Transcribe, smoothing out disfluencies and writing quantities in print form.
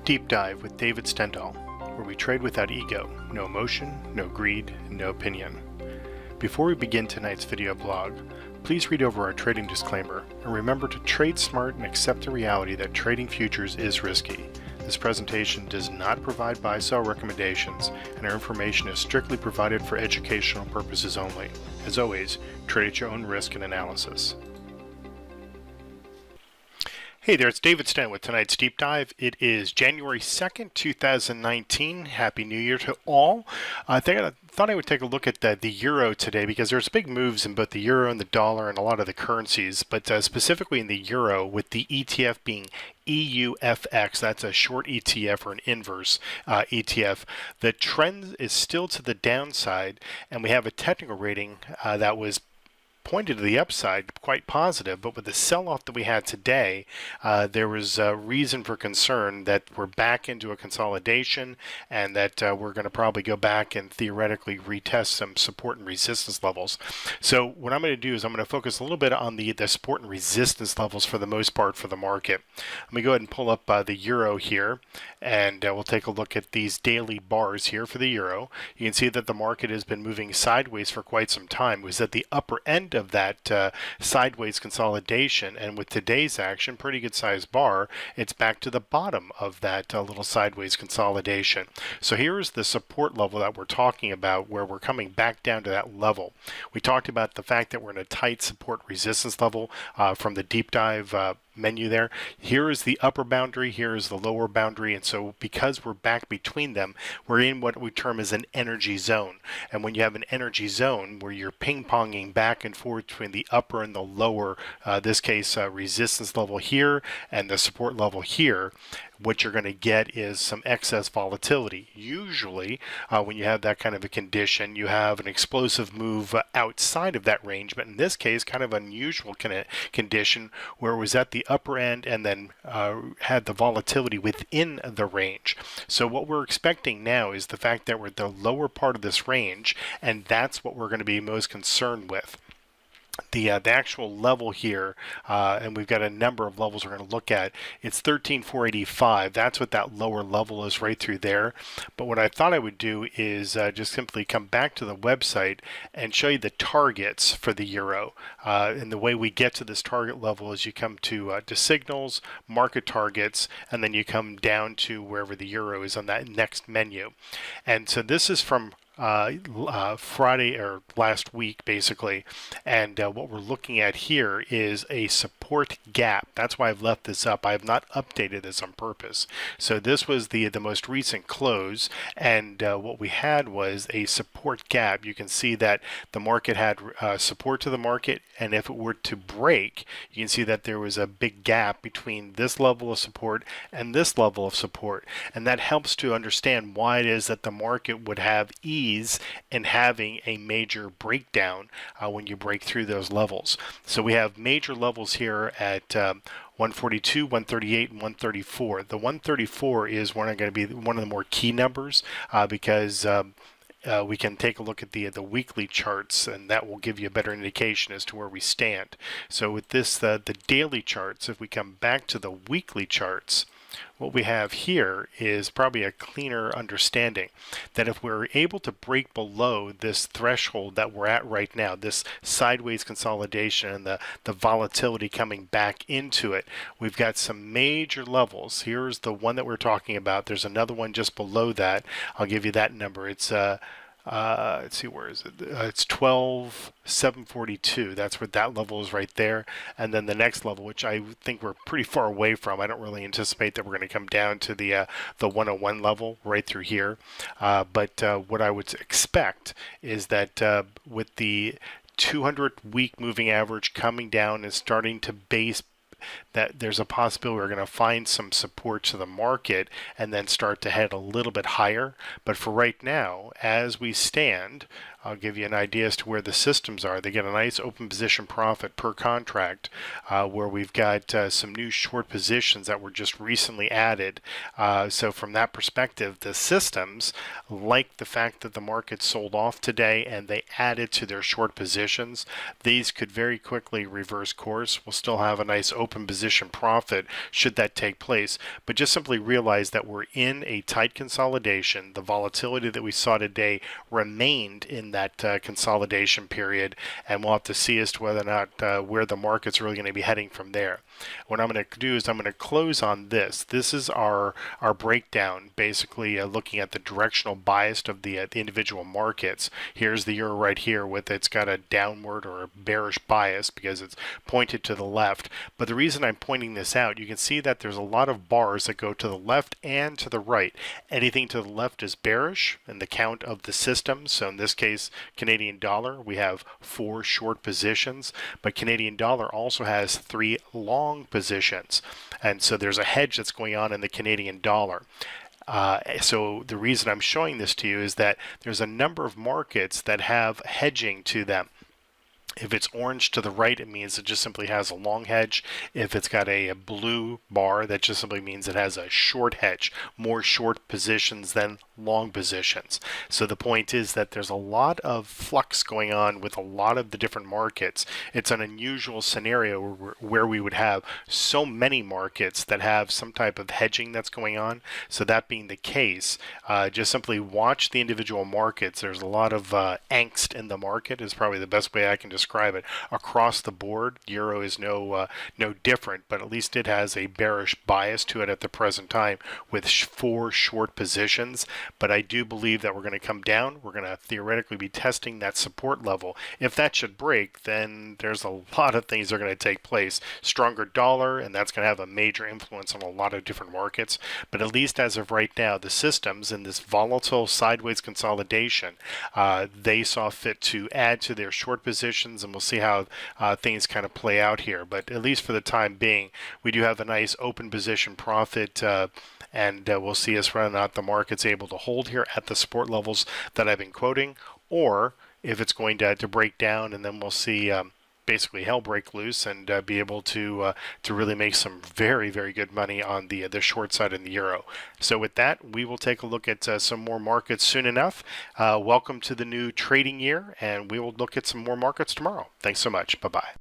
Deep Dive with David Stendahl, where we trade without ego, no emotion, no greed, and no opinion. Before we begin tonight's video blog, please read over our trading disclaimer and remember to trade smart and accept the reality that trading futures is risky. This presentation does not provide buy-sell recommendations, and our information is strictly provided for educational purposes only. As always, trade at your own risk and analysis. Hey there, it's David Stendahl with tonight's Deep Dive. It is January 2nd, 2019. Happy New Year to all. I thought I would take a look at the euro today because there's big moves in both the euro and the dollar and a lot of the currencies, but specifically in the euro with the ETF being EUFX, that's a short ETF or an inverse ETF. The trend is still to the downside, and we have a technical rating that was pointed to the upside, quite positive, but with the sell-off that we had today, there was reason for concern that we're back into a consolidation and that we're going to probably go back and theoretically retest some support and resistance levels. So what I'm going to do is I'm going to focus a little bit on the support and resistance levels for the most part for the market. Let me go ahead and pull up the euro here, and we'll take a look at these daily bars here for the euro. You can see that the market has been moving sideways for quite some time. It was at the upper end of that sideways consolidation, and with today's action, pretty good sized bar, it's back to the bottom of that little sideways consolidation. So here's the support level that we're talking about, where we're coming back down to that level. We talked about the fact that we're in a tight support resistance level from the deep dive menu there. Here is the upper boundary, here is the lower boundary, and so because we're back between them, we're in what we term as an energy zone. And when you have an energy zone where you're ping-ponging back and forth between the upper and the lower, this case resistance level here and the support level here, what you're going to get is some excess volatility. Usually, when you have that kind of a condition, you have an explosive move outside of that range, but in this case, kind of unusual kind of condition where it was at the upper end and then had the volatility within the range. So what we're expecting now is the fact that we're at the lower part of this range, and that's what we're going to be most concerned with. The actual level here, and we've got a number of levels we're going to look at, it's 13,485. That's what that lower level is right through there. But what I thought I would do is just simply come back to the website and show you the targets for the euro. And the way we get to this target level is you come to signals, market targets, and then you come down to wherever the euro is on that next menu. And so this is from Friday or last week basically, and what we're looking at here is a support gap. That's why I've left this up. I have not updated this on purpose. So this was the most recent close, and what we had was a support gap. You can see that the market had support to the market, and if it were to break, you can see that there was a big gap between this level of support and this level of support, and that helps to understand why it is that the market would have ease in having a major breakdown when you break through those levels. So we have major levels here at 142, 138, and 134. The 134 is going to be one of the more key numbers because we can take a look at the weekly charts, and that will give you a better indication as to where we stand. So with this, the daily charts, if we come back to the weekly charts, what we have here is probably a cleaner understanding that if we're able to break below this threshold that we're at right now, this sideways consolidation and the volatility coming back into it, we've got some major levels. Here's the one that we're talking about. There's another one just below that. I'll give you that number. It's let's see, where is it? It's 12,742. That's where that level is right there. And then the next level, which I think we're pretty far away from. I don't really anticipate that we're going to come down to the 101 level right through here. But what I would expect is that with the 200-week moving average coming down and starting to base, that there's a possibility we're going to find some support to the market and then start to head a little bit higher. But for right now, as we stand, I'll give you an idea as to where the systems are. They get a nice open position profit per contract, where we've got some new short positions that were just recently added. So from that perspective, the systems like the fact that the market sold off today and they added to their short positions. These could very quickly reverse course. We'll still have a nice open position profit should that take place, but just simply realize that we're in a tight consolidation. The volatility that we saw today remained in that consolidation period, and we'll have to see as to whether or not where the market's really going to be heading from there. What I'm going to do is I'm going to close on this. This is our breakdown, basically looking at the directional bias of the individual markets. Here's the euro right here with it's got a downward or a bearish bias because it's pointed to the left. But the reason I'm pointing this out, you can see that there's a lot of bars that go to the left and to the right. Anything to the left is bearish in the count of the system. So in this case, Canadian dollar, we have 4 short positions, but Canadian dollar also has 3 long positions. And so there's a hedge that's going on in the Canadian dollar. So the reason I'm showing this to you is that there's a number of markets that have hedging to them. If it's orange to the right, it means it just simply has a long hedge. If it's got a blue bar, that just simply means it has a short hedge, more short positions than long positions. So the point is that there's a lot of flux going on with a lot of the different markets. It's an unusual scenario where we would have so many markets that have some type of hedging that's going on. So that being the case, just simply watch the individual markets. There's a lot of angst in the market is probably the best way I can describe it. Across the board, euro is no different, but at least it has a bearish bias to it at the present time with 4 short positions. But I do believe that we're going to come down. We're going to theoretically be testing that support level. If that should break, then there's a lot of things that are going to take place. Stronger dollar, and that's going to have a major influence on a lot of different markets. But at least as of right now, the systems in this volatile sideways consolidation, they saw fit to add to their short positions, and we'll see how things kind of play out here. But at least for the time being, we do have a nice open position profit, and we'll see as whether or not the market's able to hold here at the support levels that I've been quoting, or if it's going to break down, and then we'll see basically hell break loose and be able to really make some very, very good money on the short side in the euro. So with that, we will take a look at some more markets soon enough. Welcome to the new trading year, and we will look at some more markets tomorrow. Thanks so much. Bye-bye.